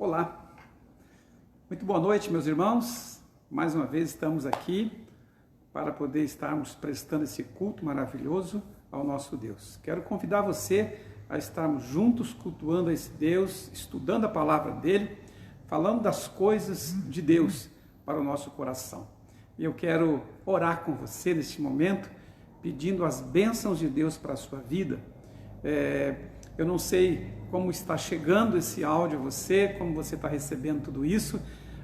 Olá, muito boa noite, meus irmãos. Mais uma vez estamos aqui para poder estarmos prestando esse culto maravilhoso ao nosso Deus. Quero convidar você a estarmos juntos cultuando a esse Deus, estudando a palavra dele, falando das coisas de Deus para o nosso coração. E eu quero orar com você neste momento, pedindo as bênçãos de Deus para a sua vida. Eu não sei como está chegando esse áudio a você, como você está recebendo tudo isso,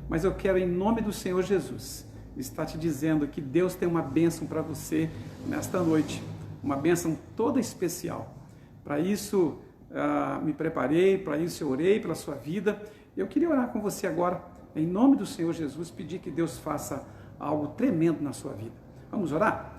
mas eu quero, em nome do Senhor Jesus, estar te dizendo que Deus tem uma bênção para você nesta noite, uma bênção toda especial. Para isso, me preparei, para isso eu orei pela sua vida. Eu queria orar com você agora, em nome do Senhor Jesus, pedir que Deus faça algo tremendo na sua vida. Vamos orar?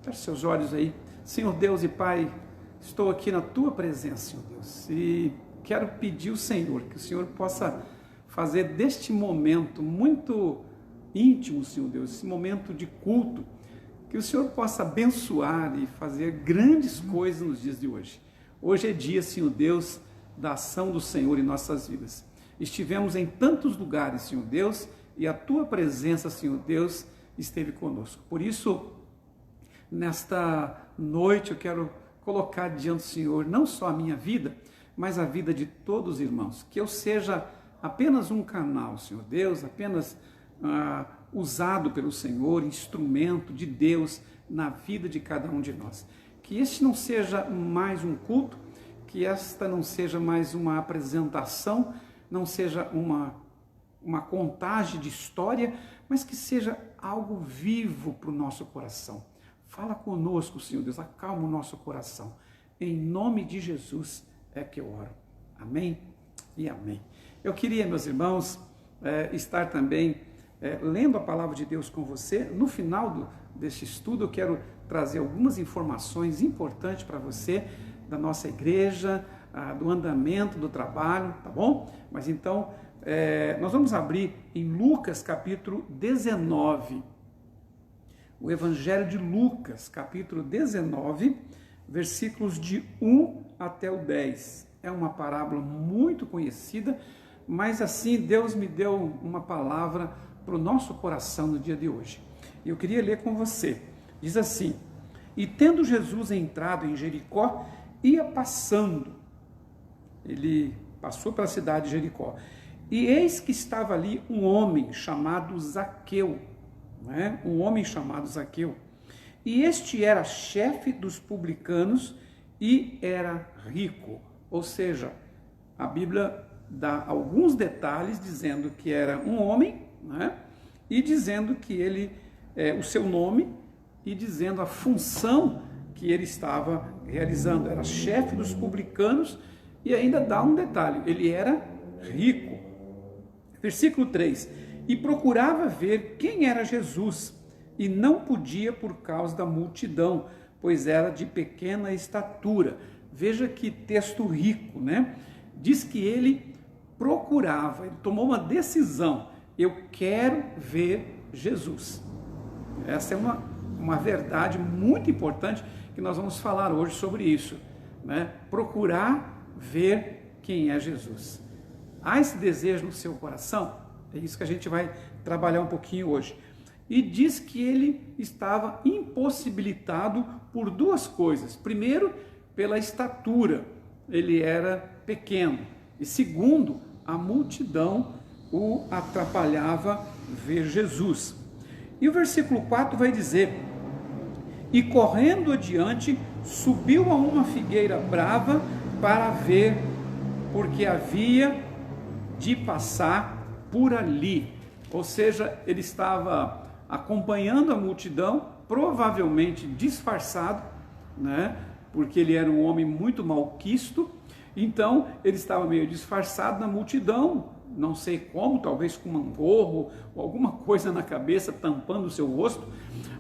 Feche seus olhos aí. Senhor Deus e Pai, estou aqui na Tua presença, Senhor Deus, e quero pedir ao Senhor que o Senhor possa fazer deste momento muito íntimo, Senhor Deus, esse momento de culto, que o Senhor possa abençoar e fazer grandes coisas nos dias de hoje. Hoje é dia, Senhor Deus, da ação do Senhor em nossas vidas. Estivemos em tantos lugares, Senhor Deus, e a Tua presença, Senhor Deus, esteve conosco. Por isso, nesta noite eu quero colocar diante do Senhor não só a minha vida, mas a vida de todos os irmãos. Que eu seja apenas um canal, Senhor Deus, apenas usado pelo Senhor, instrumento de Deus na vida de cada um de nós. Que este não seja mais um culto, que esta não seja mais uma apresentação, não seja uma contagem de história, mas que seja algo vivo para o nosso coração. Fala conosco, Senhor Deus, acalma o nosso coração. Em nome de Jesus é que eu oro. Amém e amém. Eu queria, meus irmãos, estar também lendo a palavra de Deus com você. No final deste estudo, eu quero trazer algumas informações importantes para você, da nossa igreja, do andamento do trabalho, tá bom? Mas então, nós vamos abrir em Lucas capítulo 19, o Evangelho de Lucas, capítulo 19, versículos de 1 até o 10. É uma parábola muito conhecida, mas assim Deus me deu uma palavra para o nosso coração no dia de hoje. E eu queria ler com você. Diz assim: E tendo Jesus entrado em Jericó, ia passando. Ele passou pela cidade de Jericó. E eis que estava ali um homem chamado Zaqueu. Um homem chamado Zaqueu, e este era chefe dos publicanos e era rico, ou seja, a Bíblia dá alguns detalhes dizendo que era um homem, e dizendo que ele, o seu nome, e dizendo a função que ele estava realizando, era chefe dos publicanos, e ainda dá um detalhe, ele era rico. Versículo 3, e procurava ver quem era Jesus, e não podia por causa da multidão, pois era de pequena estatura. Veja que texto rico, Diz que ele procurava, ele tomou uma decisão, eu quero ver Jesus. Essa é uma verdade muito importante que nós vamos falar hoje sobre isso, Procurar ver quem é Jesus. Há esse desejo no seu coração? É isso que a gente vai trabalhar um pouquinho hoje. E diz que ele estava impossibilitado por duas coisas. Primeiro, pela estatura, ele era pequeno. E segundo, a multidão o atrapalhava ver Jesus. E o versículo 4 vai dizer: E correndo adiante, subiu a uma figueira brava para ver, porque havia de passar por ali. Ou seja, ele estava acompanhando a multidão, provavelmente disfarçado, porque ele era um homem muito malquisto, então ele estava meio disfarçado na multidão, não sei como, talvez com um gorro ou alguma coisa na cabeça tampando o seu rosto,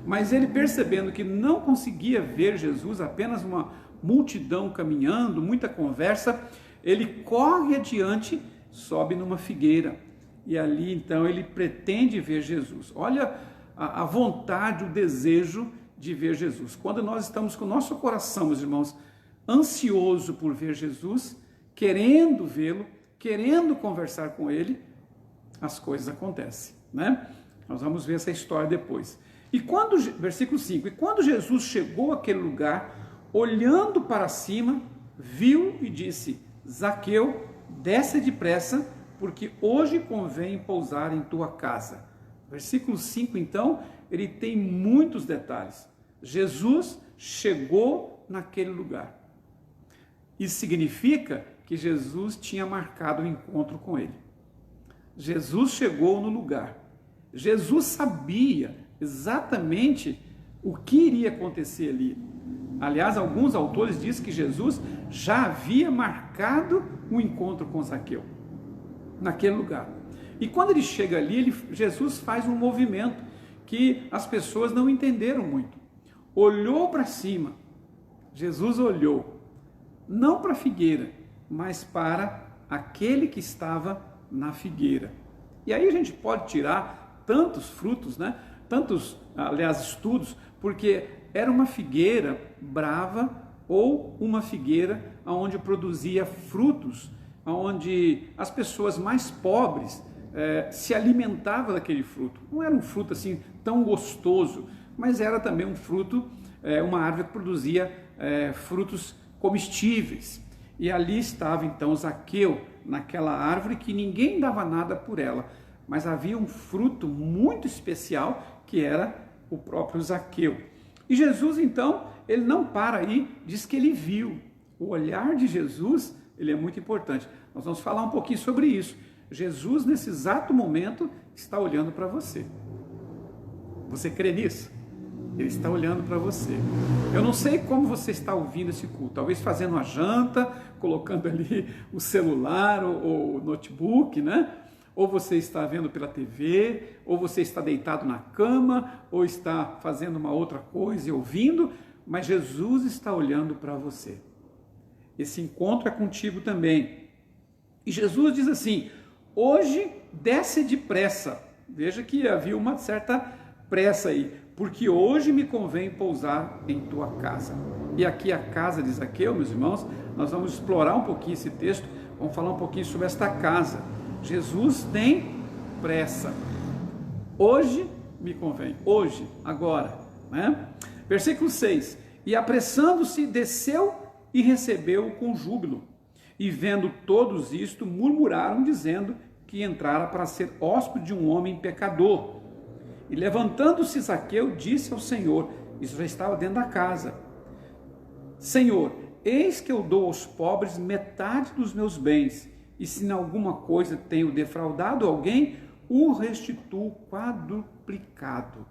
mas ele, percebendo que não conseguia ver Jesus, apenas uma multidão caminhando, muita conversa, ele corre adiante, sobe numa figueira, e ali então ele pretende ver Jesus. Olha a vontade, o desejo de ver Jesus. Quando nós estamos com o nosso coração, meus irmãos, ansioso por ver Jesus, querendo vê-lo, querendo conversar com ele, as coisas acontecem, né? Nós vamos ver essa história depois. E quando, versículo 5, e quando Jesus chegou àquele lugar, olhando para cima, viu e disse: Zaqueu, desce depressa, porque hoje convém pousar em tua casa. Versículo 5, então, ele tem muitos detalhes. Jesus chegou naquele lugar. Isso significa que Jesus tinha marcado o encontro com ele. Jesus chegou no lugar. Jesus sabia exatamente o que iria acontecer ali. Aliás, alguns autores dizem que Jesus já havia marcado um encontro com Zaqueu, naquele lugar. E quando ele chega ali, Jesus faz um movimento que as pessoas não entenderam muito. Olhou para cima. Jesus olhou, não para a figueira, mas para aquele que estava na figueira. E aí a gente pode tirar tantos frutos, né? Tantos, aliás, estudos, porque era uma figueira brava ou uma figueira onde produzia frutos, onde as pessoas mais pobres se alimentavam daquele fruto. Não era um fruto assim tão gostoso, mas era também um fruto, uma árvore que produzia frutos comestíveis. E ali estava então Zaqueu, naquela árvore que ninguém dava nada por ela, mas havia um fruto muito especial que era o próprio Zaqueu. E Jesus então, ele não para aí, diz que ele viu. O olhar de Jesus, ele é muito importante. Nós vamos falar um pouquinho sobre isso. Jesus, nesse exato momento, está olhando para você. Você crê nisso? Ele está olhando para você. Eu não sei como você está ouvindo esse culto. Talvez fazendo uma janta, colocando ali o celular ou o notebook, né? Ou você está vendo pela TV, ou você está deitado na cama, ou está fazendo uma outra coisa e ouvindo, mas Jesus está olhando para você. Esse encontro é contigo também. E Jesus diz assim: hoje desce depressa. Veja que havia uma certa pressa aí, porque hoje me convém pousar em tua casa. E aqui a casa de Zaqueu, meus irmãos, nós vamos explorar um pouquinho esse texto, vamos falar um pouquinho sobre esta casa. Jesus tem pressa. Hoje me convém, hoje, agora, né? Versículo 6, e apressando-se, desceu e recebeu-o com júbilo. E vendo todos isto, murmuraram, dizendo que entrara para ser hóspede de um homem pecador. E levantando-se Zaqueu, disse ao Senhor, isso já estava dentro da casa: Senhor, eis que eu dou aos pobres metade dos meus bens, e se em alguma coisa tenho defraudado alguém, o restituo quadruplicado.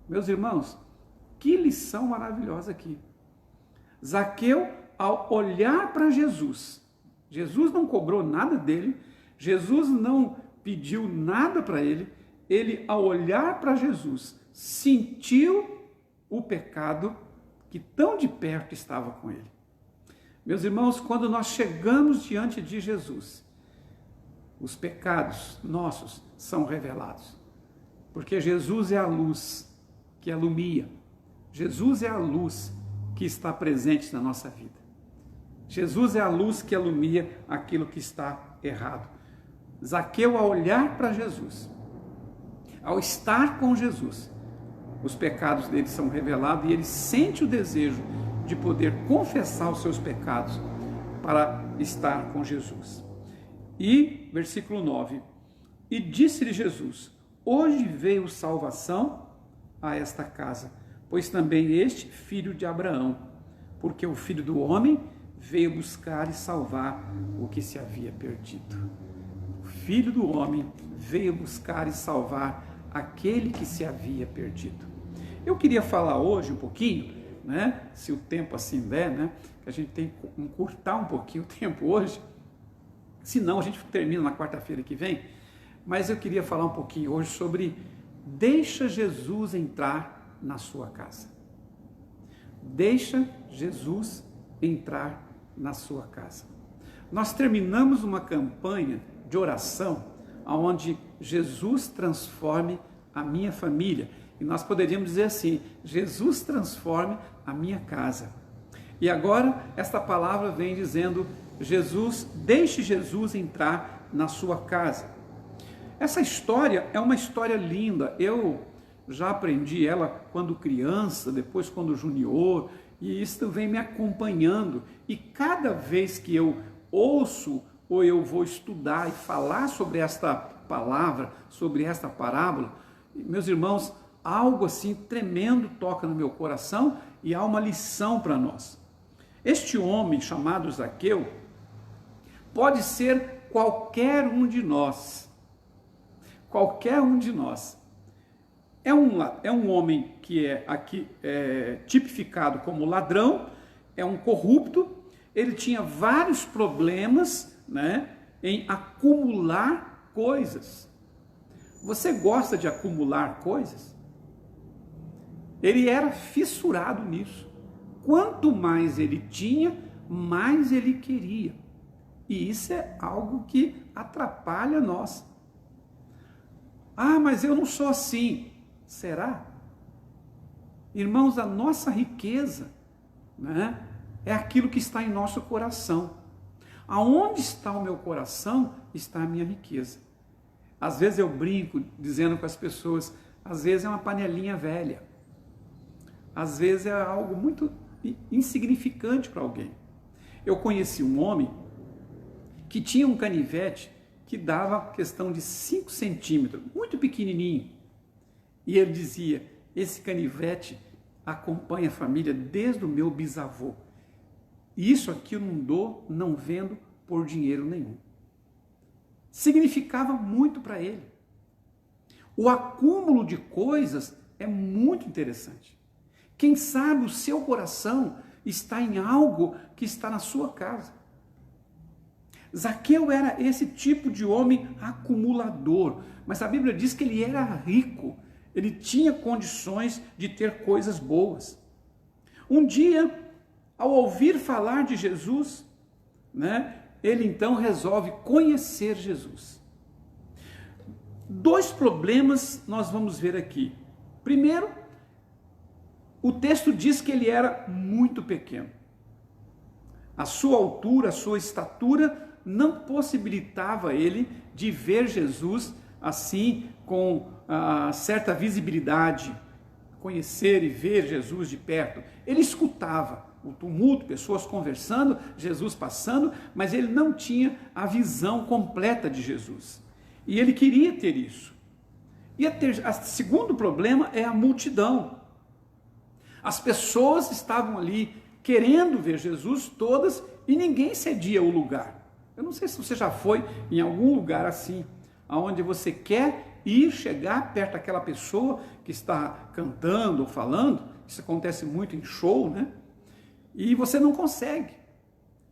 Meus irmãos, que lição maravilhosa aqui. Zaqueu, ao olhar para Jesus, Jesus não cobrou nada dele, Jesus não pediu nada para ele, ele, ao olhar para Jesus, sentiu o pecado que tão de perto estava com ele. Meus irmãos, quando nós chegamos diante de Jesus, os pecados nossos são revelados, porque Jesus é a luz que alumia, Jesus é a luz que está presente na nossa vida, Jesus é a luz que alumia aquilo que está errado. Zaqueu, ao olhar para Jesus, ao estar com Jesus, os pecados dele são revelados e ele sente o desejo de poder confessar os seus pecados para estar com Jesus. E, versículo 9, e disse-lhe Jesus: hoje veio salvação a esta casa, pois também este filho de Abraão, porque o Filho do Homem veio buscar e salvar o que se havia perdido. O Filho do Homem veio buscar e salvar aquele que se havia perdido. Eu queria falar hoje um pouquinho, né, se o tempo assim der, né, que a gente tem que encurtar um pouquinho o tempo hoje, senão a gente termina na quarta-feira que vem, mas eu queria falar um pouquinho hoje sobre deixa Jesus entrar na sua casa. Deixa Jesus entrar na sua casa. Nós terminamos uma campanha de oração onde Jesus transforme a minha família. E nós poderíamos dizer assim: Jesus transforme a minha casa. E agora esta palavra vem dizendo: deixe Jesus entrar na sua casa. Essa história é uma história linda. Eu já aprendi ela quando criança, depois quando junior, e isso vem me acompanhando. E cada vez que eu ouço ou eu vou estudar e falar sobre esta palavra, sobre esta parábola, meus irmãos, algo assim tremendo toca no meu coração e há uma lição para nós. Este homem chamado Zaqueu pode ser qualquer um de nós. Qualquer um de nós. É um homem que é aqui tipificado como ladrão, é um corrupto, ele tinha vários problemas, né, em acumular coisas. Você gosta de acumular coisas? Ele era fissurado nisso. Quanto mais ele tinha, mais ele queria. E isso é algo que atrapalha nós. Ah, mas eu não sou assim. Será? Irmãos, a nossa riqueza, né, é aquilo que está em nosso coração. Aonde está o meu coração, está a minha riqueza. Às vezes eu brinco dizendo com as pessoas, às vezes é uma panelinha velha. Às vezes é algo muito insignificante para alguém. Eu conheci um homem que tinha um canivete que dava questão de 5 centímetros, muito pequenininho. E ele dizia, esse canivete acompanha a família desde o meu bisavô. Isso aqui eu não dou, não vendo por dinheiro nenhum. Significava muito para ele. O acúmulo de coisas é muito interessante. Quem sabe o seu coração está em algo que está na sua casa. Zaqueu era esse tipo de homem acumulador, mas a Bíblia diz que ele era rico, ele tinha condições de ter coisas boas. Um dia, ao ouvir falar de Jesus, né, ele então resolve conhecer Jesus. 2 problemas nós vamos ver aqui. Primeiro, o texto diz que ele era muito pequeno. A sua altura, a sua estatura não possibilitava ele de ver Jesus assim com certa visibilidade, conhecer e ver Jesus de perto. Ele escutava o tumulto, pessoas conversando, Jesus passando, mas ele não tinha a visão completa de Jesus. E ele queria ter isso. E o segundo problema é a multidão. As pessoas estavam ali querendo ver Jesus todas e ninguém cedia o lugar. Eu não sei se você já foi em algum lugar assim, onde você quer ir chegar perto daquela pessoa que está cantando ou falando. Isso acontece muito em show, né? E você não consegue,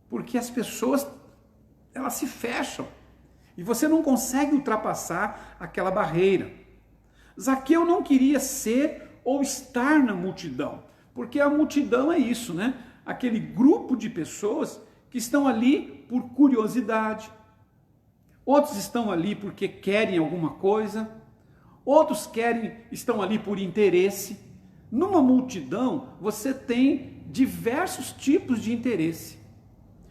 porque as pessoas, elas se fecham e você não consegue ultrapassar aquela barreira. Zaqueu não queria ser ou estar na multidão, porque a multidão é isso, né? Aquele grupo de pessoas que estão ali por curiosidade, outros estão ali porque querem alguma coisa, outros estão ali por interesse. Numa multidão, você tem diversos tipos de interesse.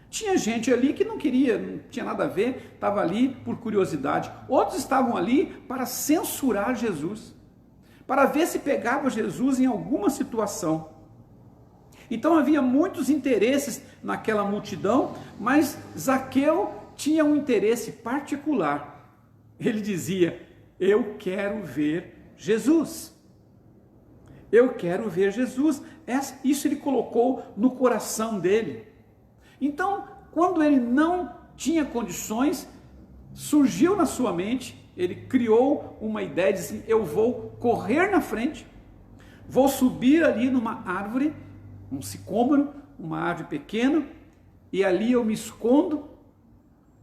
Tinha gente ali que não queria, não tinha nada a ver, estava ali por curiosidade. Outros estavam ali para censurar Jesus, para ver se pegava Jesus em alguma situação. Então havia muitos interesses naquela multidão, mas Zaqueu tinha um interesse particular. Ele dizia, eu quero ver Jesus. Eu quero ver Jesus. Isso ele colocou no coração dele. Então, quando ele não tinha condições, surgiu na sua mente, ele criou uma ideia de assim, eu vou correr na frente, vou subir ali numa árvore, um sicômoro, uma árvore pequena, e ali eu me escondo,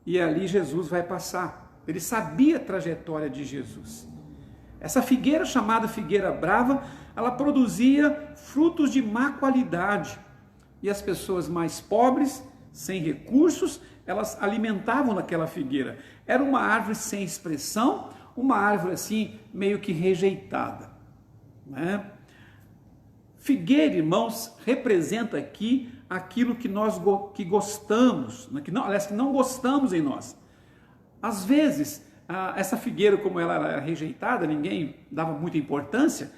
e ali Jesus vai passar. Ele sabia a trajetória de Jesus. Essa figueira, chamada figueira brava, ela produzia frutos de má qualidade. E as pessoas mais pobres, sem recursos, elas alimentavam naquela figueira. Era uma árvore sem expressão, uma árvore assim, meio que rejeitada, né? Figueira, irmãos, representa aqui aquilo que nós que gostamos, aliás, que não gostamos em nós. Às vezes, essa figueira, como ela era rejeitada, ninguém dava muita importância,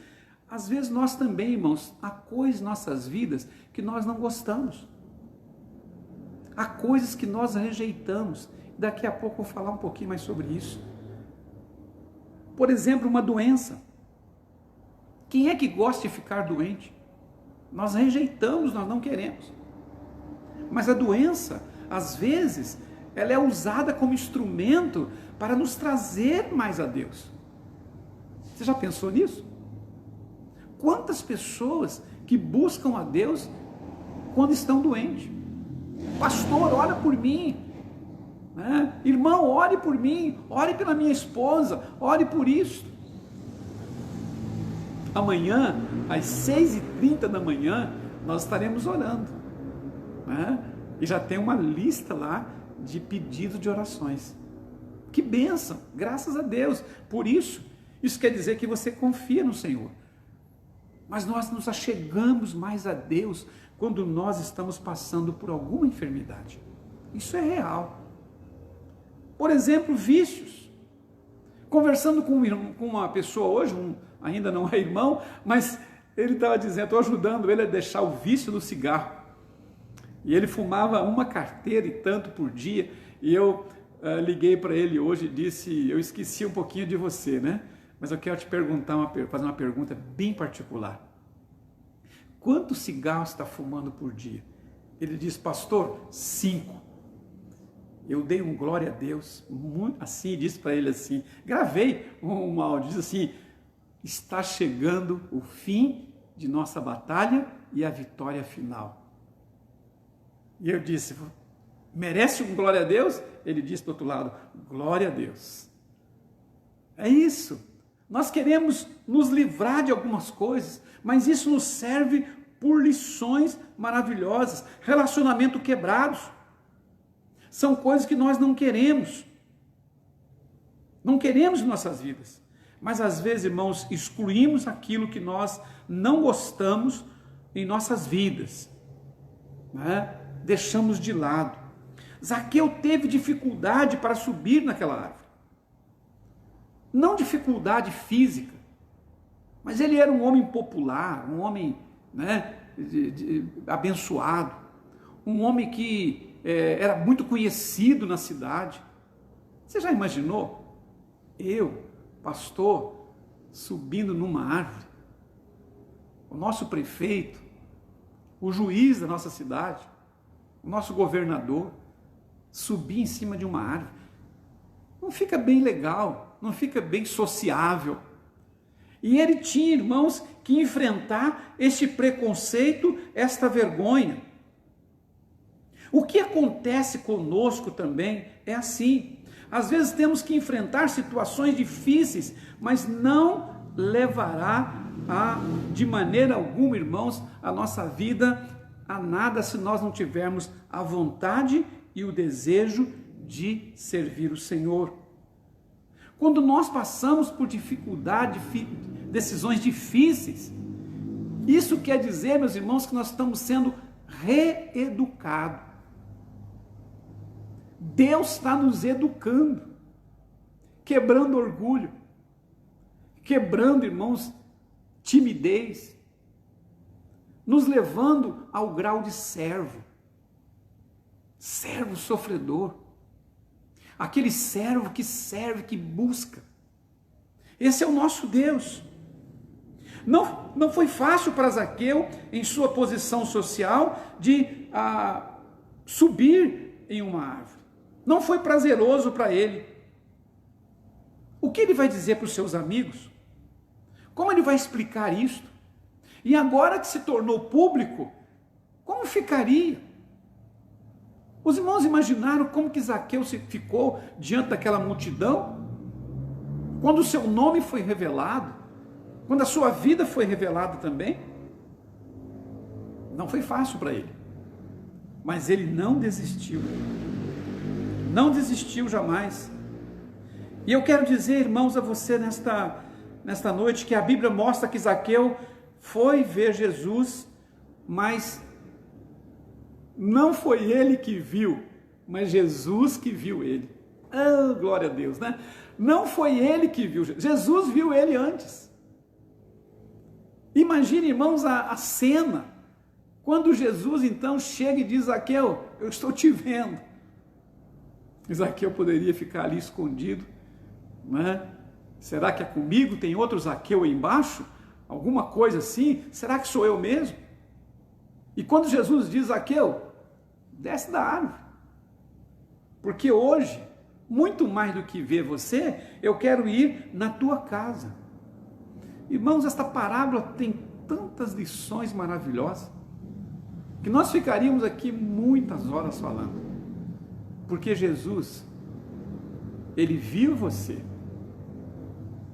às vezes nós também, irmãos, há coisas em nossas vidas que nós não gostamos. Há coisas que nós rejeitamos. Daqui a pouco eu vou falar um pouquinho mais sobre isso. Por exemplo, uma doença. Quem é que gosta de ficar doente? Nós rejeitamos, nós não queremos. Mas a doença, às vezes, ela é usada como instrumento para nos trazer mais a Deus. Você já pensou nisso? Quantas pessoas que buscam a Deus quando estão doentes? Pastor, ora por mim. Né? Irmão, ore por mim. Ore pela minha esposa. Ore por isso. Amanhã, às 6h30 da manhã, nós estaremos orando. Né? E já tem uma lista lá de pedidos de orações. Que bênção, graças a Deus. Por isso quer dizer que você confia no Senhor. Mas nós nos achegamos mais a Deus quando nós estamos passando por alguma enfermidade. Isso é real. Por exemplo, vícios. Conversando com uma pessoa hoje, ainda não é irmão, mas ele estava dizendo, estou ajudando ele a deixar o vício do cigarro. E ele fumava uma carteira e tanto por dia, e eu liguei para ele hoje e disse, eu esqueci um pouquinho de você, né? Mas eu quero te perguntar, fazer uma pergunta bem particular. Quantos cigarros está fumando por dia? Ele disse, pastor, 5. Eu dei um glória a Deus, muito assim, disse para ele assim, gravei um áudio, diz assim, está chegando o fim de nossa batalha e a vitória final. E eu disse, merece um glória a Deus? Ele disse do outro lado, glória a Deus. É isso. Nós queremos nos livrar de algumas coisas, mas isso nos serve por lições maravilhosas. Relacionamento quebrados. São coisas que nós não queremos. Não queremos em nossas vidas. Mas às vezes, irmãos, excluímos aquilo que nós não gostamos em nossas vidas. Né? Deixamos de lado. Zaqueu teve dificuldade para subir naquela árvore. Não dificuldade física, mas ele era um homem popular, um homem, né, abençoado, um homem que era muito conhecido na cidade. Você já imaginou? Eu, pastor, subindo numa árvore, o nosso prefeito, o juiz da nossa cidade, o nosso governador, subir em cima de uma árvore. Não fica bem legal, não fica bem sociável. E ele tinha, irmãos, que enfrentar este preconceito, esta vergonha. O que acontece conosco também é assim. Às vezes temos que enfrentar situações difíceis, mas não levará de maneira alguma, irmãos, a nossa vida a nada se nós não tivermos a vontade e o desejo de servir o Senhor. Quando nós passamos por dificuldade, decisões difíceis, isso quer dizer, meus irmãos, que nós estamos sendo reeducados. Deus está nos educando, quebrando orgulho, quebrando, irmãos, timidez, nos levando ao grau de servo sofredor, aquele servo que serve, que busca. Esse é o nosso Deus. Não foi fácil para Zaqueu, em sua posição social, de subir em uma árvore. Não foi prazeroso para ele. O que ele vai dizer para os seus amigos? Como ele vai explicar isto? E agora que se tornou público, como ficaria? Os irmãos imaginaram como que Zaqueu ficou diante daquela multidão? Quando o seu nome foi revelado? Quando a sua vida foi revelada também? Não foi fácil para ele. Mas ele não desistiu. Não desistiu jamais. E eu quero dizer, irmãos, a você nesta noite, que a Bíblia mostra que Zaqueu foi ver Jesus, mas não foi ele que viu, mas Jesus que viu ele. Oh, glória a Deus, né? Não foi ele que viu, Jesus viu ele antes. Imagine, irmãos, a cena, quando Jesus então chega e diz: Zaqueu, eu estou te vendo. Zaqueu poderia ficar ali escondido, né? Será que é comigo? Tem outro Zaqueu aí embaixo? Alguma coisa assim? Será que sou eu mesmo? E quando Jesus diz: Zaqueu, desce da árvore, porque hoje, muito mais do que ver você, eu quero ir na tua casa. Irmãos, esta parábola tem tantas lições maravilhosas, que nós ficaríamos aqui muitas horas falando, porque Jesus, ele viu você,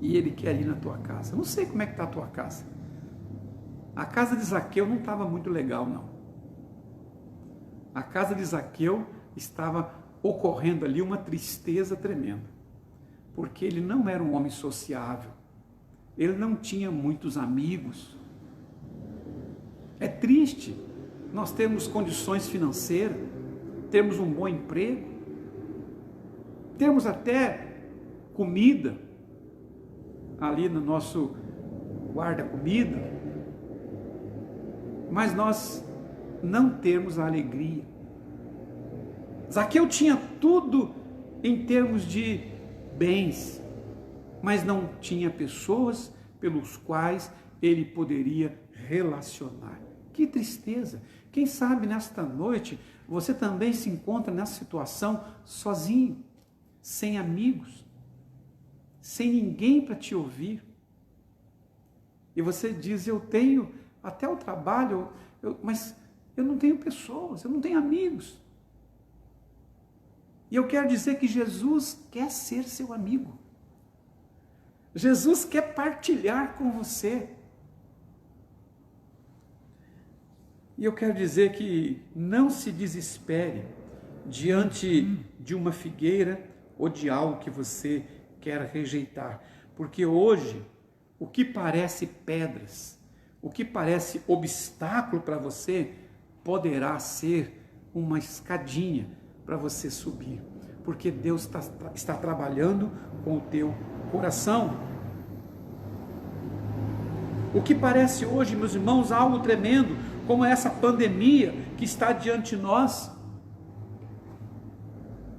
e ele quer ir na tua casa. Eu não sei como é que está a tua casa. A casa de Zaqueu não estava muito legal, não. A casa de Zaqueu estava ocorrendo ali uma tristeza tremenda, porque ele não era um homem sociável, ele não tinha muitos amigos. É triste nós termos condições financeiras, termos um bom emprego, termos até comida ali no nosso guarda-comida, mas nós não termos a alegria. Zaqueu tinha tudo em termos de bens, mas não tinha pessoas pelos quais ele poderia relacionar. Que tristeza! Quem sabe nesta noite você também se encontra nessa situação sozinho, sem amigos, sem ninguém para te ouvir. E você diz: eu tenho até o trabalho, mas eu não tenho pessoas, eu não tenho amigos. E eu quero dizer que Jesus quer ser seu amigo. Jesus quer partilhar com você. E eu quero dizer que não se desespere diante de uma figueira ou de algo que você quer rejeitar. Porque hoje, o que parece pedras, o que parece obstáculo para você, poderá ser uma escadinha para você subir. Porque Deus está trabalhando com o teu coração. O que parece hoje, meus irmãos, algo tremendo, como essa pandemia que está diante de nós,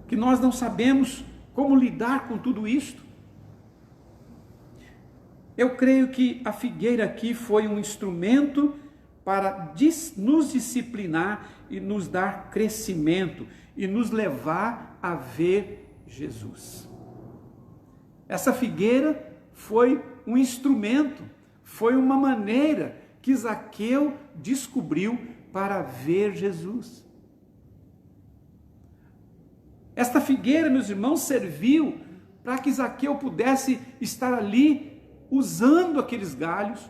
que nós não sabemos como lidar com tudo isto. Eu creio que a figueira aqui foi um instrumento para nos disciplinar e nos dar crescimento e nos levar a ver Jesus. Essa figueira foi um instrumento, foi uma maneira que Zaqueu descobriu para ver Jesus. Esta figueira, meus irmãos, serviu para que Zaqueu pudesse estar ali usando aqueles galhos,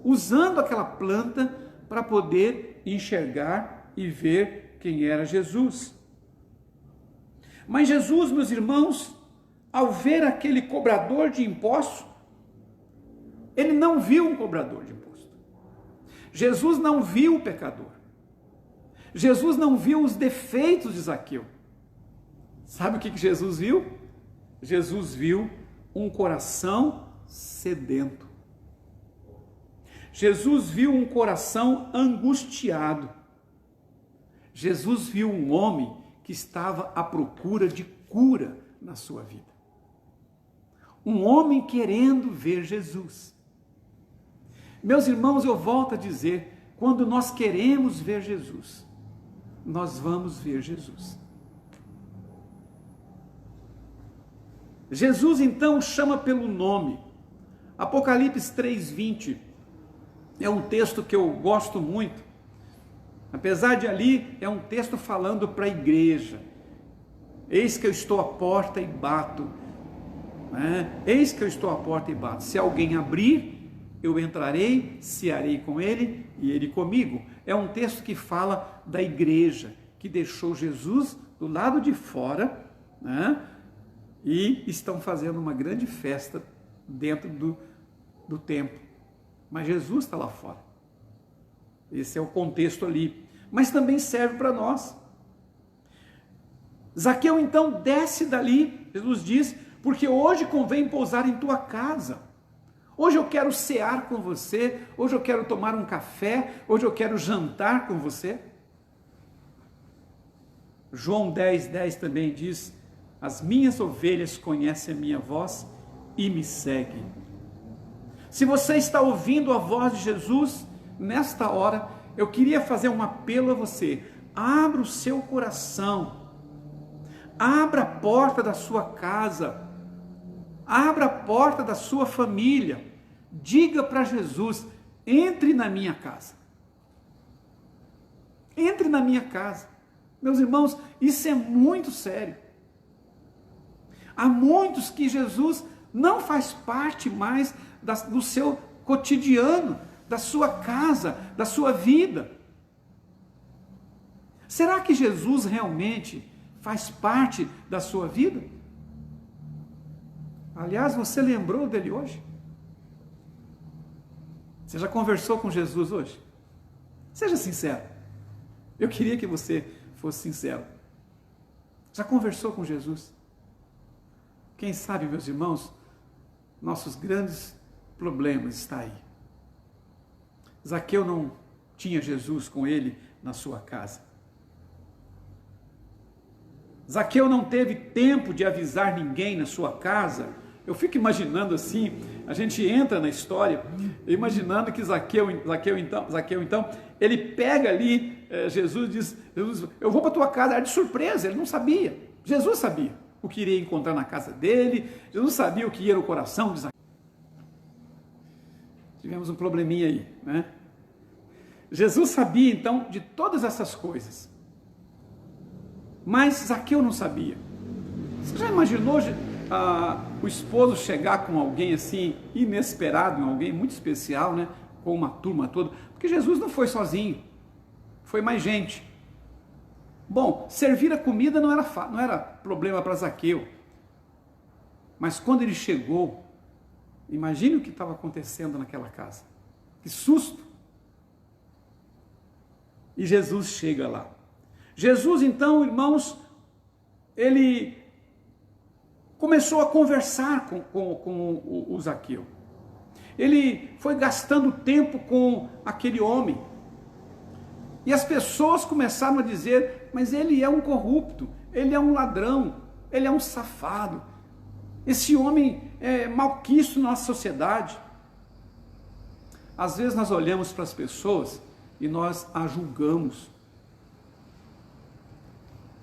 usando aquela planta para poder enxergar e ver quem era Jesus. Mas Jesus, meus irmãos, ao ver aquele cobrador de impostos, ele não viu um cobrador de imposto. Jesus não viu o pecador. Jesus não viu os defeitos de Zaqueu. Sabe o que Jesus viu? Jesus viu um coração sedento. Jesus viu um coração angustiado. Jesus viu um homem que estava à procura de cura na sua vida. Um homem querendo ver Jesus. Meus irmãos, eu volto a dizer, quando nós queremos ver Jesus, nós vamos ver Jesus. Jesus então chama pelo nome. Apocalipse 3:20 é um texto que eu gosto muito. Apesar de ali, é um texto falando para a igreja. Eis que eu estou à porta e bato. Eis que eu estou à porta e bato. Se alguém abrir, eu entrarei, cearei com ele e ele comigo. É um texto que fala da igreja, que deixou Jesus do lado de fora, e estão fazendo uma grande festa dentro do templo. mas Jesus está lá fora. Esse é o contexto ali. Mas também serve para nós. Zaqueu então desce dali, Jesus diz, porque hoje convém pousar em tua casa. Hoje eu quero cear com você, hoje eu quero tomar um café, hoje eu quero jantar com você. João 10:10 também diz, as minhas ovelhas conhecem a minha voz e me seguem. Se você está ouvindo a voz de Jesus, nesta hora, eu queria fazer um apelo a você. Abra o seu coração. Abra a porta da sua casa. Abra a porta da sua família. Diga para Jesus, entre na minha casa. Entre na minha casa. Meus irmãos, isso é muito sério. Há muitos que Jesus não faz parte mais do seu cotidiano, da sua casa, da sua vida. Será que Jesus realmente faz parte da sua vida? Aliás, você lembrou dele hoje? Você já conversou com Jesus hoje? Seja sincero. Eu queria que você fosse sincero. Já conversou com Jesus? Quem sabe, meus irmãos, nossos grandes problemas estão aí. Zaqueu não tinha Jesus com ele na sua casa. Zaqueu não teve tempo de avisar ninguém na sua casa. Eu fico imaginando assim, a gente entra na história, imaginando que Zaqueu então, ele pega ali, Jesus diz, eu vou para a tua casa, era de surpresa, ele não sabia. Jesus sabia o que iria encontrar na casa dele, Jesus sabia o que ia no coração de Zaqueu. Tivemos um probleminha aí, né? Jesus sabia então de todas essas coisas, mas Zaqueu não sabia. Você já imaginou o esposo chegar com alguém assim, inesperado, alguém muito especial, né? Com uma turma toda, porque Jesus não foi sozinho, foi mais gente. Bom, servir a comida não era problema para Zaqueu, mas quando ele chegou, imagine o que estava acontecendo naquela casa, que susto! E Jesus chega lá. Jesus então, irmãos, ele começou a conversar com o Zaqueu. Ele foi gastando tempo com aquele homem. E as pessoas começaram a dizer, mas ele é um corrupto, ele é um ladrão, ele é um safado. Esse homem é malquisto na nossa sociedade. Às vezes nós olhamos para as pessoas e nós a julgamos.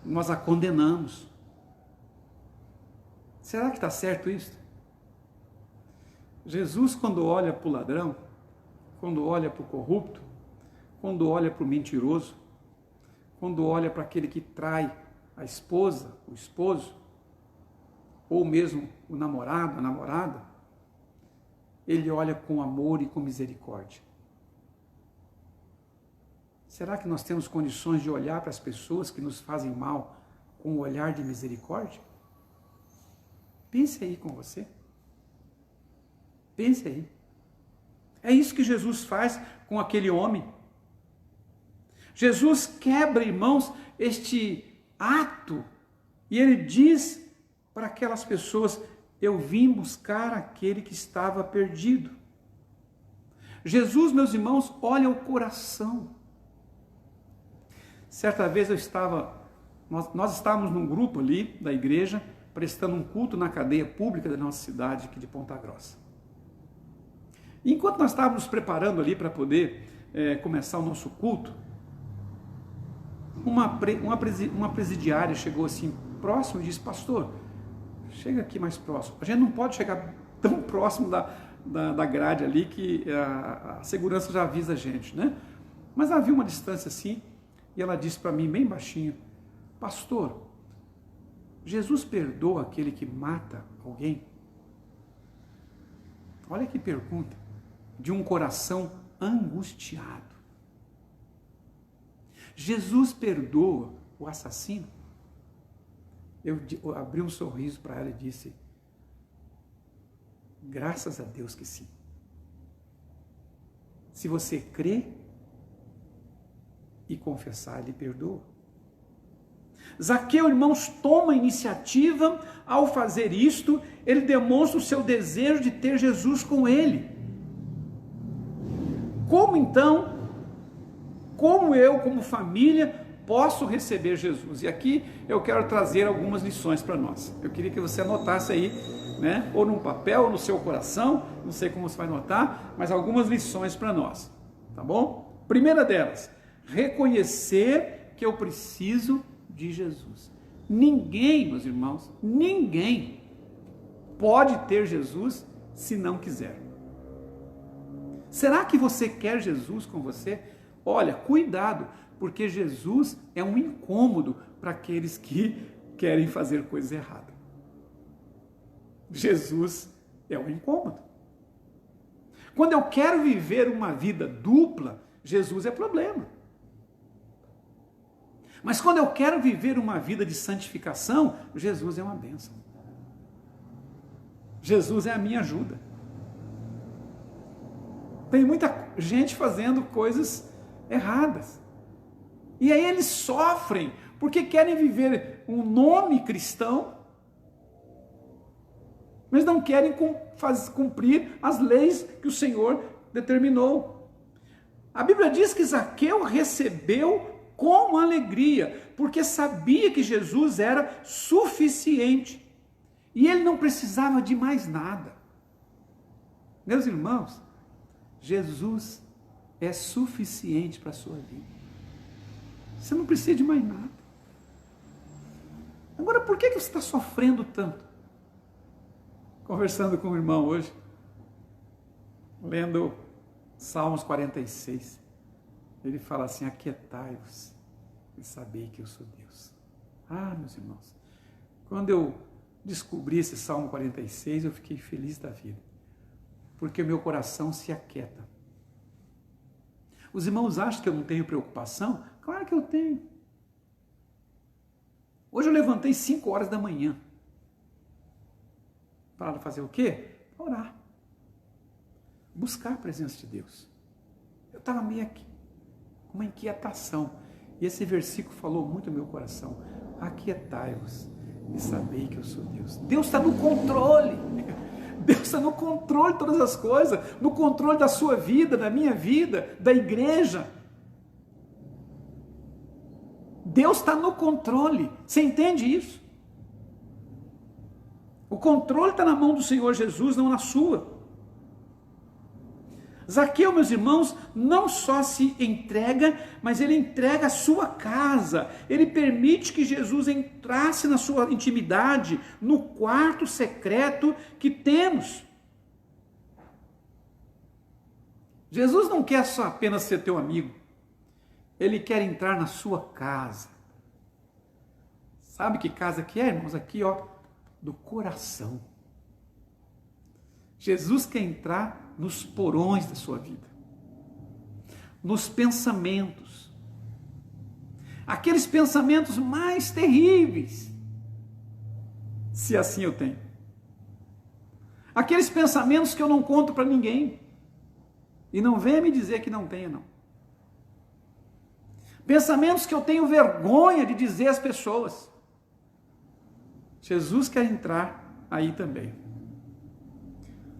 Nós a condenamos. Será que está certo isso? Jesus, quando olha para o ladrão, quando olha para o corrupto, quando olha para o mentiroso, quando olha para aquele que trai a esposa, o esposo, ou mesmo o namorado, a namorada, ele olha com amor e com misericórdia. Será que nós temos condições de olhar para as pessoas que nos fazem mal com um olhar de misericórdia? Pense aí com você. Pense aí. É isso que Jesus faz com aquele homem. Jesus quebra, irmãos, este ato e ele diz para aquelas pessoas, eu vim buscar aquele que estava perdido. Jesus, meus irmãos, olha o coração. Certa vez nós estávamos num grupo ali da igreja, prestando um culto na cadeia pública da nossa cidade aqui de Ponta Grossa. E enquanto nós estávamos nos preparando ali para poder começar o nosso culto, uma presidiária chegou assim próximo e disse, pastor, chega aqui mais próximo. A gente não pode chegar tão próximo da grade ali que a segurança já avisa a gente, né? Mas havia uma distância assim, e ela disse para mim bem baixinho, pastor, Jesus perdoa aquele que mata alguém? Olha que pergunta, de um coração angustiado. Jesus perdoa o assassino? Eu abri um sorriso para ela e disse, graças a Deus que sim. Se você crê e confessar, Ele perdoa. Zaqueu, irmãos, toma a iniciativa. Ao fazer isto, ele demonstra o seu desejo de ter Jesus com ele. Como então, como eu, como família, posso receber Jesus? E aqui eu quero trazer algumas lições para nós. Eu queria que você anotasse aí, né? Ou num papel, ou no seu coração, não sei como você vai anotar, mas algumas lições para nós, tá bom? Primeira delas, reconhecer que eu preciso de Jesus. Ninguém, meus irmãos, ninguém pode ter Jesus se não quiser. Será que você quer Jesus com você? Olha, cuidado, porque Jesus é um incômodo para aqueles que querem fazer coisa errada. Jesus é um incômodo. Quando eu quero viver uma vida dupla, Jesus é problema. Mas quando eu quero viver uma vida de santificação, Jesus é uma bênção. Jesus é a minha ajuda. Tem muita gente fazendo coisas erradas. E aí eles sofrem, porque querem viver um nome cristão, mas não querem cumprir as leis que o Senhor determinou. A Bíblia diz que Zaqueu recebeu com alegria, porque sabia que Jesus era suficiente. E ele não precisava de mais nada. Meus irmãos, Jesus é suficiente para a sua vida. Você não precisa de mais nada. Agora, por que você está sofrendo tanto? Conversando com o irmão hoje, lendo Salmos 46, ele fala assim: aquietai-vos e sabei que eu sou Deus. Ah, meus irmãos, quando eu descobri esse Salmo 46, eu fiquei feliz da vida, porque o meu coração se aquieta. Os irmãos acham que eu não tenho preocupação? Claro que eu tenho. Hoje eu levantei 5 horas da manhã. Para fazer o quê? Orar. Buscar a presença de Deus. Eu estava meio aqui, com uma inquietação. E esse versículo falou muito no meu coração. Aquietai-vos e sabei que eu sou Deus. Deus está no controle. Deus está no controle de todas as coisas. No controle da sua vida, da minha vida, da igreja. Deus está no controle. Você entende isso? O controle está na mão do Senhor Jesus, não na sua. Zaqueu, meus irmãos, não só se entrega, mas ele entrega a sua casa. Ele permite que Jesus entrasse na sua intimidade, no quarto secreto que temos. Jesus não quer só apenas ser teu amigo. Ele quer entrar na sua casa. Sabe que casa que é, irmãos? Aqui, ó, do coração. Jesus quer entrar nos porões da sua vida, nos pensamentos, aqueles pensamentos mais terríveis, se assim eu tenho, aqueles pensamentos que eu não conto para ninguém, e não venha me dizer que não tenha, não. Pensamentos que eu tenho vergonha de dizer às pessoas. Jesus quer entrar aí também.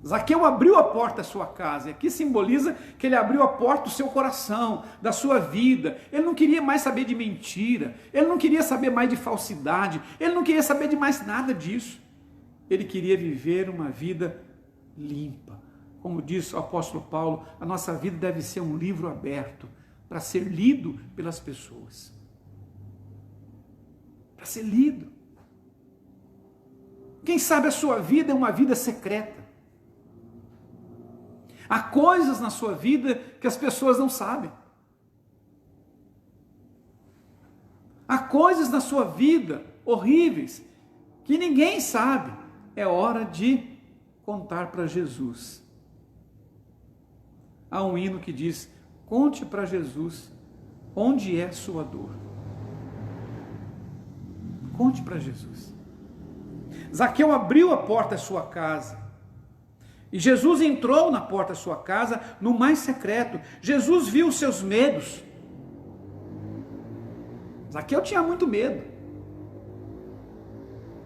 Zaqueu abriu a porta da sua casa, e aqui simboliza que ele abriu a porta do seu coração, da sua vida. Ele não queria mais saber de mentira, ele não queria saber mais de falsidade, ele não queria saber de mais nada disso. Ele queria viver uma vida limpa. Como disse o apóstolo Paulo, a nossa vida deve ser um livro aberto, para ser lido pelas pessoas. Para ser lido. Quem sabe a sua vida é uma vida secreta. Há coisas na sua vida que as pessoas não sabem. Há coisas na sua vida horríveis que ninguém sabe. É hora de contar para Jesus. Há um hino que diz: conte para Jesus onde é sua dor. Conte para Jesus. Zaqueu abriu a porta da sua casa. E Jesus entrou na porta da sua casa, no mais secreto. Jesus viu os seus medos. Zaqueu tinha muito medo.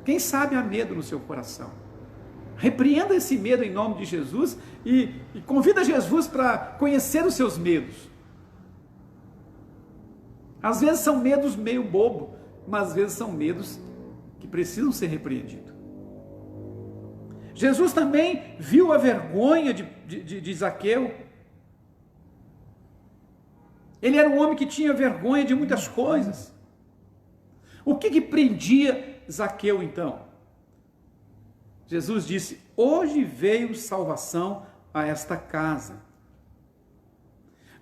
Quem sabe há medo no seu coração? Repreenda esse medo em nome de Jesus e convida Jesus para conhecer os seus medos. Às vezes são medos meio bobo, mas às vezes são medos que precisam ser repreendidos. Jesus também viu a vergonha de Zaqueu. Ele era um homem que tinha vergonha de muitas coisas. O que prendia Zaqueu então? Jesus disse: hoje veio salvação a esta casa.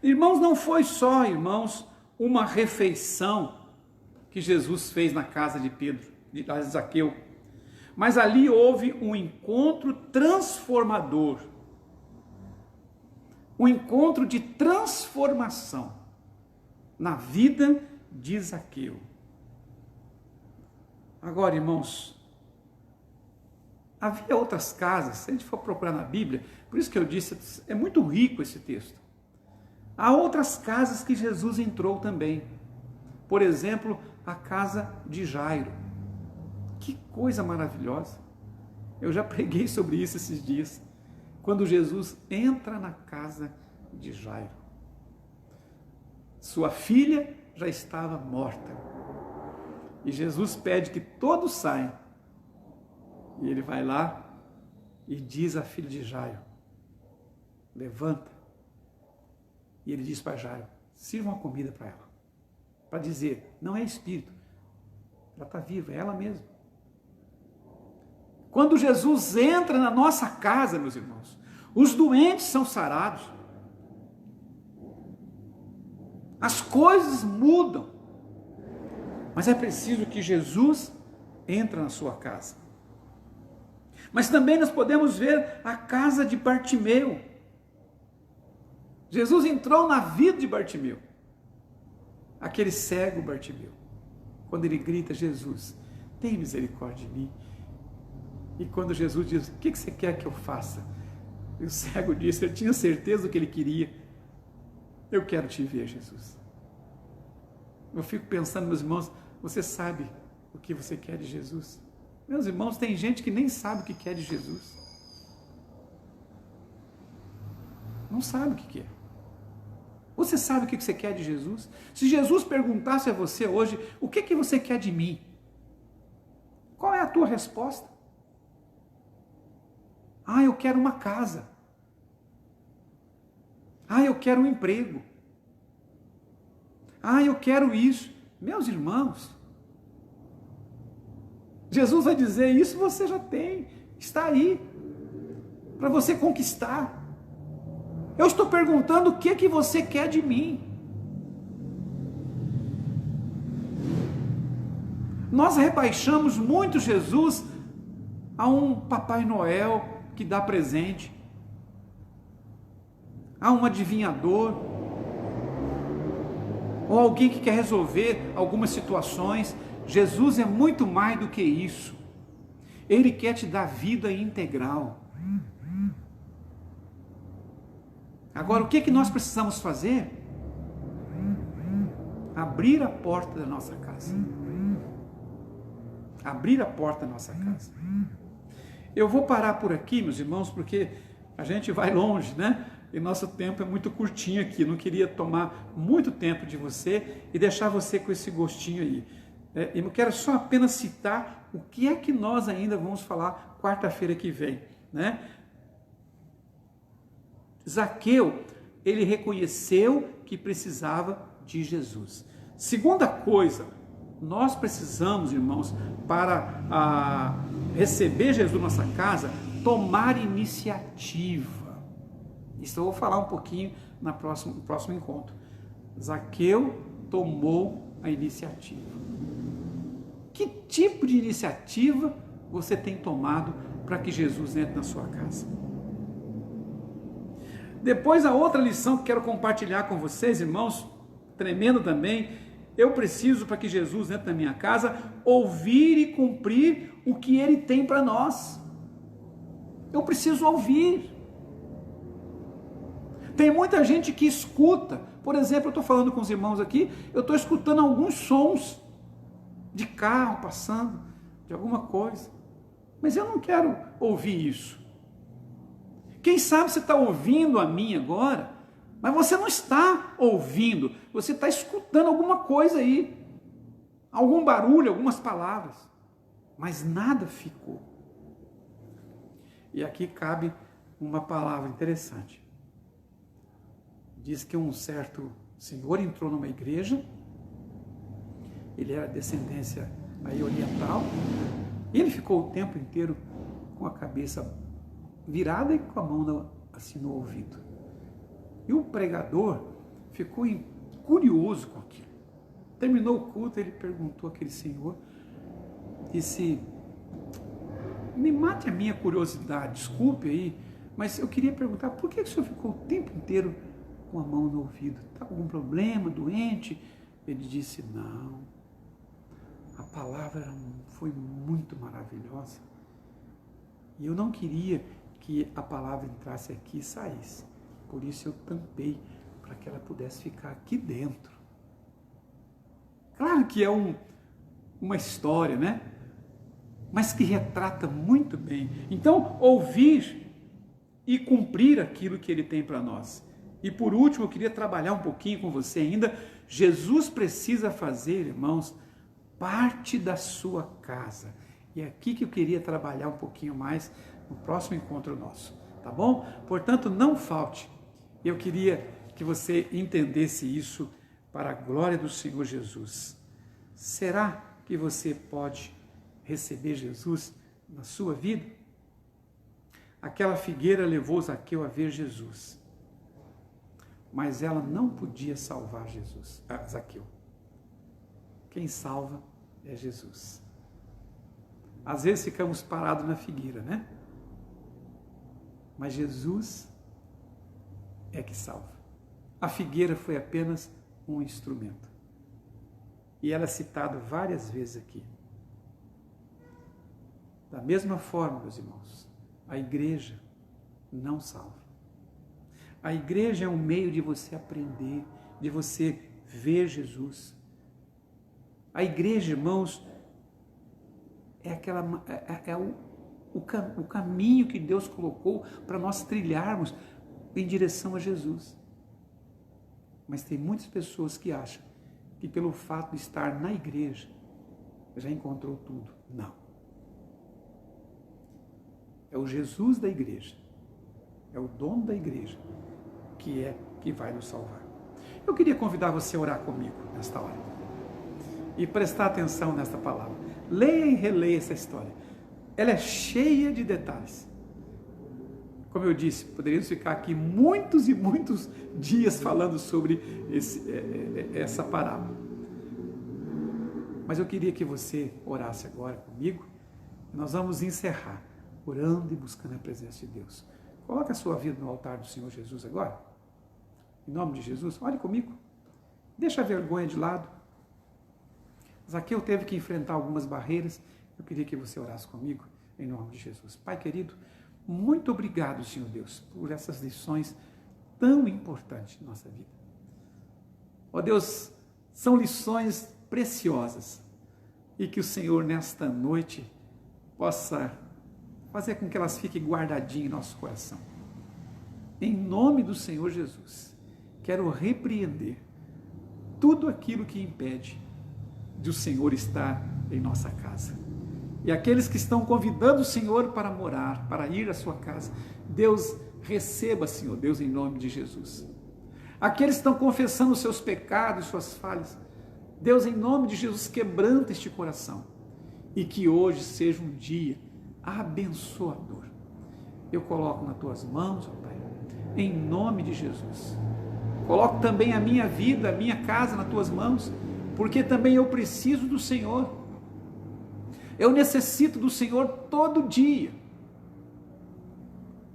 Irmãos, não foi só, irmãos, uma refeição que Jesus fez na casa de Pedro, de Zaqueu, mas ali houve um encontro transformador, um encontro de transformação na vida de Zaqueu. Agora, irmãos, havia outras casas, se a gente for procurar na Bíblia, por isso que eu disse, é muito rico esse texto. Há outras casas que Jesus entrou também. Por exemplo, a casa de Jairo. Que coisa maravilhosa. Eu já preguei sobre isso esses dias. Quando Jesus entra na casa de Jairo. Sua filha já estava morta. E Jesus pede que todos saiam. E ele vai lá e diz à filha de Jairo: levanta. E ele diz para Jairo: sirva uma comida para ela. Para dizer, não é espírito, ela está viva, é ela mesma. Quando Jesus entra na nossa casa, meus irmãos, os doentes são sarados. As coisas mudam. Mas é preciso que Jesus entre na sua casa. Mas também nós podemos ver a casa de Bartimeu. Jesus entrou na vida de Bartimeu. Aquele cego Bartimeu. Quando ele grita: Jesus, tem misericórdia de mim. E quando Jesus diz: o que você quer que eu faça? E o cego disse, eu tinha certeza do que ele queria: eu quero te ver, Jesus. Eu fico pensando, meus irmãos, você sabe o que você quer de Jesus? Meus irmãos, tem gente que nem sabe o que quer de Jesus. Não sabe o que quer. Você sabe o que você quer de Jesus? Se Jesus perguntasse a você hoje, o que você quer de mim? Qual é a tua resposta? Ah, eu quero uma casa. Ah, eu quero um emprego. Ah, eu quero isso. Meus irmãos, Jesus vai dizer, isso você já tem, está aí, para você conquistar. Eu estou perguntando o que você quer de mim. Nós rebaixamos muito Jesus a um Papai Noel que dá presente, a um adivinhador, ou alguém que quer resolver algumas situações. Jesus é muito mais do que isso. Ele quer te dar vida integral. Agora, o que nós precisamos fazer? Abrir a porta da nossa casa. Abrir a porta da nossa casa. Eu vou parar por aqui, meus irmãos, porque a gente vai longe, né? E nosso tempo é muito curtinho aqui. Não queria tomar muito tempo de você e deixar você com esse gostinho aí. Eu quero só apenas citar o que é que nós ainda vamos falar quarta-feira que vem, né? Zaqueu, ele reconheceu que precisava de Jesus. Segunda coisa, nós precisamos, irmãos, para receber Jesus na nossa casa, tomar iniciativa. Isso eu vou falar um pouquinho no próximo encontro. Zaqueu tomou a iniciativa. Que tipo de iniciativa você tem tomado para que Jesus entre na sua casa? Depois, a outra lição que quero compartilhar com vocês, irmãos, tremendo também, eu preciso, para que Jesus entre na minha casa, ouvir e cumprir o que Ele tem para nós. Eu preciso ouvir. Tem muita gente que escuta. Por exemplo, eu estou falando com os irmãos aqui, eu estou escutando alguns sons de carro passando, de alguma coisa. Mas eu não quero ouvir isso. Quem sabe você está ouvindo a mim agora, mas você não está ouvindo, você está escutando alguma coisa aí. Algum barulho, algumas palavras. Mas nada ficou. E aqui cabe uma palavra interessante. Diz que um certo senhor entrou numa igreja, ele era descendência aí oriental, e ele ficou o tempo inteiro com a cabeça virada e com a mão assim no ouvido. E o pregador ficou curioso com aquilo. Terminou o culto, ele perguntou àquele senhor, disse: me mate a minha curiosidade, desculpe aí, mas eu queria perguntar, por que o senhor ficou o tempo inteiro com a mão no ouvido? Está com algum problema, doente? Ele disse: não, a palavra foi muito maravilhosa e eu não queria que a palavra entrasse aqui e saísse, por isso eu tampei para que ela pudesse ficar aqui dentro. Claro que é uma história, né? Mas que retrata muito bem. Então, ouvir e cumprir aquilo que ele tem para nós. E por último, eu queria trabalhar um pouquinho com você ainda. Jesus precisa fazer, irmãos, parte da sua casa. E é aqui que eu queria trabalhar um pouquinho mais no próximo encontro nosso, tá bom? Portanto, não falte. Eu queria que você entendesse isso para a glória do Senhor Jesus. Será que você pode receber Jesus na sua vida? Aquela figueira levou Zaqueu a ver Jesus, mas ela não podia salvar Zaqueu. Quem salva é Jesus. Às vezes ficamos parados na figueira, né? Mas Jesus é que salva. A figueira foi apenas um instrumento. E ela é citada várias vezes aqui. Da mesma forma, meus irmãos, a igreja não salva. A igreja é um meio de você aprender, de você ver Jesus. A igreja, irmãos, é o caminho que Deus colocou para nós trilharmos em direção a Jesus. Mas tem muitas pessoas que acham que pelo fato de estar na igreja já encontrou tudo. Não. É o Jesus da igreja, é o dono da igreja que vai nos salvar. Eu queria convidar você a orar comigo nesta hora e prestar atenção nesta palavra. Leia e releia essa história. Ela é cheia de detalhes. Como eu disse, poderíamos ficar aqui muitos e muitos dias falando sobre essa parábola. Mas eu queria que você orasse agora comigo. Nós vamos encerrar orando e buscando a presença de Deus. Coloque a sua vida no altar do Senhor Jesus agora. Em nome de Jesus, ore comigo. Deixa a vergonha de lado. Zaqueu teve que enfrentar algumas barreiras. Eu queria que você orasse comigo, em nome de Jesus. Pai querido, muito obrigado, Senhor Deus, por essas lições tão importantes na nossa vida. Ó Deus, são lições preciosas e que o Senhor, nesta noite, possa fazer com que elas fiquem guardadinhas em nosso coração. Em nome do Senhor Jesus, quero repreender tudo aquilo que impede de o Senhor estar em nossa casa. E aqueles que estão convidando o Senhor para morar, para ir à sua casa, Deus receba, Senhor, Deus, em nome de Jesus. Aqueles que estão confessando os seus pecados, suas falhas, Deus, em nome de Jesus, quebranta este coração. E que hoje seja um dia abençoador. Eu coloco nas tuas mãos, ó Pai, em nome de Jesus. Coloco também a minha vida, a minha casa nas tuas mãos, porque também eu preciso do Senhor. Eu necessito do Senhor todo dia.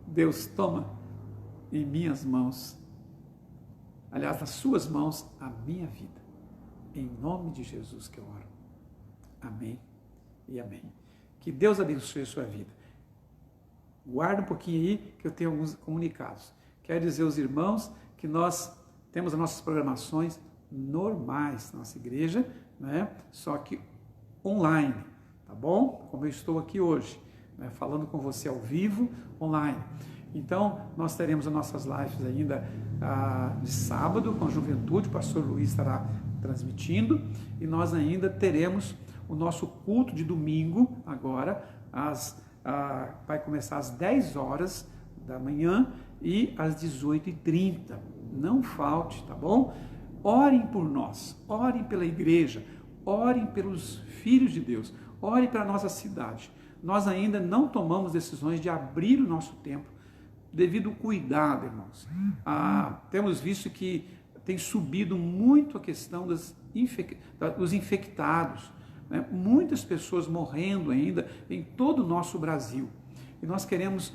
Deus, toma em minhas mãos, aliás, nas suas mãos, a minha vida. Em nome de Jesus que eu oro. Amém e amém. Que Deus abençoe a sua vida. Guarda um pouquinho aí que eu tenho alguns comunicados. Quero dizer aos irmãos que nós temos as nossas programações normais na nossa igreja, né? Só que online, tá bom? Como eu estou aqui hoje, né? Falando com você ao vivo, online. Então, nós teremos as nossas lives ainda de sábado com a juventude, o pastor Luiz estará transmitindo, e nós ainda teremos o nosso culto de domingo, agora, vai começar às 10 horas da manhã e às 18h30. Não falte, tá bom? Orem por nós, orem pela igreja, orem pelos filhos de Deus, orem pela nossa cidade. Nós ainda não tomamos decisões de abrir o nosso templo devido ao cuidado, irmãos. Temos visto que tem subido muito a questão dos infectados, né? Muitas pessoas morrendo ainda em todo o nosso Brasil. E nós queremos,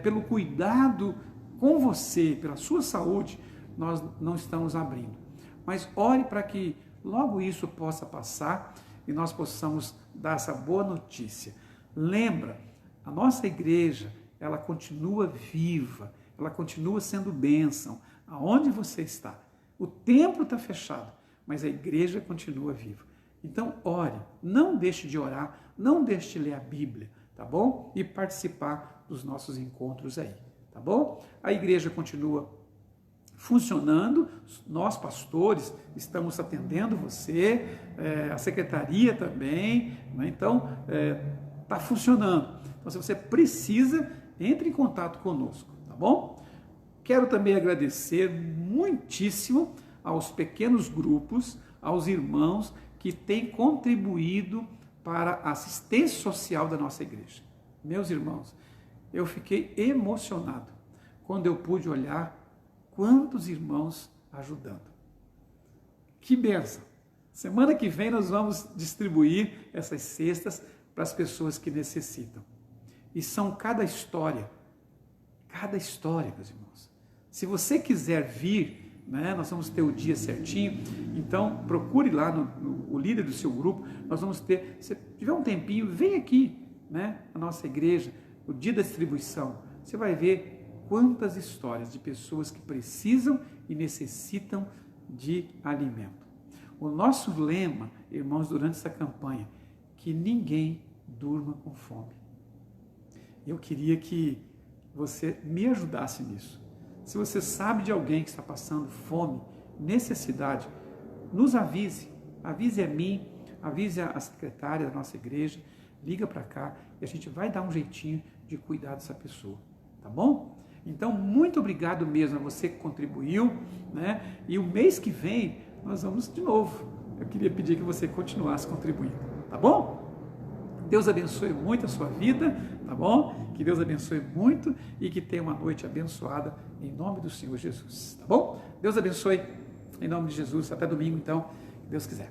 pelo cuidado com você, pela sua saúde, nós não estamos abrindo. Mas ore para que logo isso possa passar e nós possamos dar essa boa notícia. Lembra, a nossa igreja, ela continua viva, ela continua sendo bênção, aonde você está. O templo está fechado, mas a igreja continua viva. Então, ore, não deixe de orar, não deixe de ler a Bíblia, tá bom? E participar dos nossos encontros aí, tá bom? A igreja continua funcionando, nós pastores estamos atendendo você, a secretaria também, né? Então, está funcionando. Então, se você precisa, entre em contato conosco, tá bom? Quero também agradecer muitíssimo aos pequenos grupos, aos irmãos que têm contribuído para a assistência social da nossa igreja. Meus irmãos, eu fiquei emocionado quando eu pude olhar quantos irmãos ajudando. Que bênção! Semana que vem nós vamos distribuir essas cestas para as pessoas que necessitam. E são cada história, meus irmãos. Se você quiser vir, né, nós vamos ter o dia certinho, então procure lá o líder do seu grupo, nós vamos ter, se tiver um tempinho, vem aqui, né, na nossa igreja, o dia da distribuição, você vai ver quantas histórias de pessoas que precisam e necessitam de alimento. O nosso lema, irmãos, durante essa campanha, que ninguém durma com fome. Eu queria que você me ajudasse nisso. Se você sabe de alguém que está passando fome, necessidade, nos avise. Avise a mim, avise a secretária da nossa igreja, liga para cá e a gente vai dar um jeitinho de cuidar dessa pessoa, tá bom? Então, muito obrigado mesmo a você que contribuiu, né? E o mês que vem nós vamos de novo. Eu queria pedir que você continuasse contribuindo, tá bom? Deus abençoe muito a sua vida, tá bom? Que Deus abençoe muito e que tenha uma noite abençoada em nome do Senhor Jesus, tá bom? Deus abençoe em nome de Jesus. Até domingo, então, se Deus quiser.